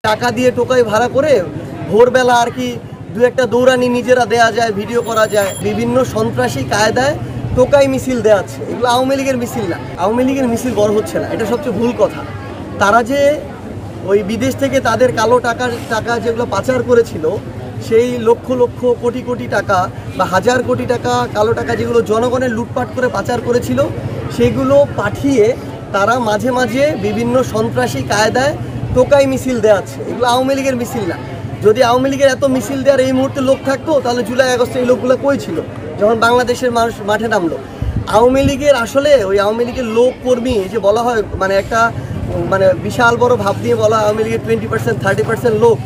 টাকা দিয়ে টোকাই ভাড়া করে ভোরবেলা আর কি দু একটা দৌড়ানি নিজেরা দেয়া যায়, ভিডিও করা যায়, বিভিন্ন সন্ত্রাসী কায়দায় টোকাই মিছিল দেওয়াচ্ছে। এগুলো আওয়ামী লীগের মিছিল না, আওয়ামী লীগের মিছিল বড় হচ্ছে না, এটা সবচেয়ে ভুল কথা। তারা যে ওই বিদেশ থেকে তাদের কালো টাকা যেগুলো পাচার করেছিল, সেই লক্ষ লক্ষ কোটি কোটি টাকা বা হাজার কোটি টাকা কালো টাকা যেগুলো জনগণের লুটপাট করে পাচার করেছিল, সেগুলো পাঠিয়ে তারা মাঝে মাঝে বিভিন্ন সন্ত্রাসী কায়দায় টোকাই মিছিল দেওয়াচ্ছে। এগুলো আওয়ামী লীগের মিছিল না। যদি আওয়ামী লীগের এত মিছিল দেওয়ার এই মুহূর্তে লোক থাকতো, তাহলে জুলাই আগস্টে এই লোকগুলো কই ছিল যখন বাংলাদেশের মানুষ মাঠে নামলো? আওয়ামী লীগের আসলে ওই আওয়ামী লীগের লোক কর্মী যে বলা হয়, মানে একটা বিশাল বড় ভাব দিয়ে বলা আওয়ামী লীগের 20% 30% লোক,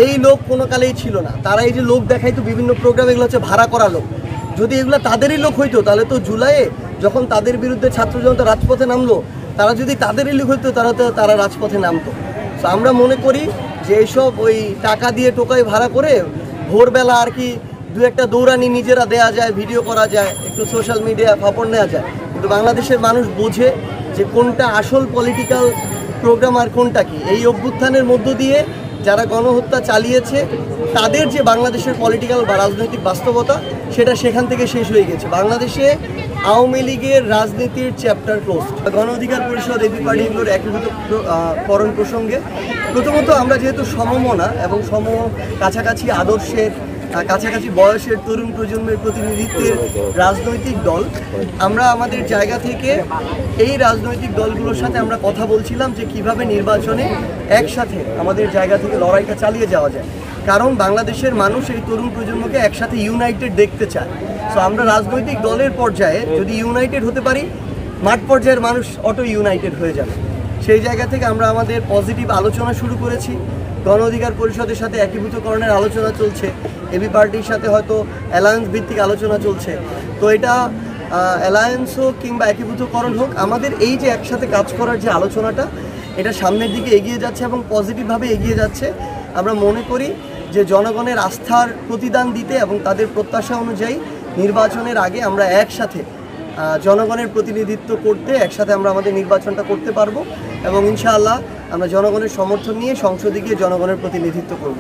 এই লোক কোনো কালেই ছিল না। তারা এই যে লোক দেখাইতো বিভিন্ন প্রোগ্রাম, এগুলো হচ্ছে ভাড়া করা লোক। যদি এগুলো তাদেরই লোক হইতো, তাহলে তো জুলাইয়ে যখন তাদের বিরুদ্ধে ছাত্র জনতা রাজপথে নামলো, তারা যদি তাদেরই লোক হইতো, তারা তো তারা রাজপথে নামতো। তো আমরা মনে করি যে এইসব ওই টাকা দিয়ে টোকাই ভাড়া করে ভোরবেলা আর কি দু একটা দৌড়ানি নিজেরা দেয়া যায়, ভিডিও করা যায়, একটু সোশ্যাল মিডিয়া খবর নেওয়া যায়, কিন্তু বাংলাদেশের মানুষ বোঝে যে কোনটা আসল পলিটিক্যাল প্রোগ্রাম আর কোনটা কি। এই অভ্যুত্থানের মধ্য দিয়ে যারা গণহত্যা চালিয়েছে, তাদের যে বাংলাদেশের পলিটিক্যাল বা রাজনৈতিক বাস্তবতা, সেটা সেখান থেকে শেষ হয়ে গেছে। বাংলাদেশে আওয়ামী লীগের রাজনীতির চ্যাপ্টার ক্লোজ। গণ অধিকার পরিষদ, এবি পার্টি এগুলোর একীভূতকরণ প্রসঙ্গে প্রথমত আমরা যেহেতু সমমনা এবং কাছাকাছি আদর্শের, কাছাকাছি বয়সের তরুণ প্রজন্মের প্রতিনিধিত্বের রাজনৈতিক দল, আমরা আমাদের জায়গা থেকে এই রাজনৈতিক দলগুলোর সাথে আমরা কথা বলছিলাম যে কিভাবে নির্বাচনে একসাথে আমাদের জায়গা থেকে লড়াইটা চালিয়ে যাওয়া যায়। কারণ বাংলাদেশের মানুষ এই তরুণ প্রজন্মকে একসাথে ইউনাইটেড দেখতে চায়। সো আমরা রাজনৈতিক দলের পর্যায়ে যদি ইউনাইটেড হতে পারি, মাঠ পর্যায়ের মানুষ অটো ইউনাইটেড হয়ে যাবে। সেই জায়গা থেকে আমরা আমাদের পজিটিভ আলোচনা শুরু করেছি। গণ অধিকার পরিষদের সাথে একীভূতকরণের আলোচনা চলছে, এবি পার্টির সাথে হয়তো অ্যালায়েন্স ভিত্তিক আলোচনা চলছে। তো এটা অ্যালায়েন্স হোক কিংবা একীভূতকরণ হোক, আমাদের এই যে একসাথে কাজ করার যে আলোচনাটা, এটা সামনের দিকে এগিয়ে যাচ্ছে এবং পজিটিভভাবে এগিয়ে যাচ্ছে। আমরা মনে করি যে জনগণের আস্থার প্রতিদান দিতে এবং তাদের প্রত্যাশা অনুযায়ী নির্বাচনের আগে আমরা একসাথে জনগণের প্রতিনিধিত্ব করতে, একসাথে আমরা আমাদের নির্বাচনটা করতে পারবো এবং ইনশাআল্লাহ আমরা জনগণের সমর্থন নিয়ে সংসদে গিয়ে জনগণের প্রতিনিধিত্ব করব।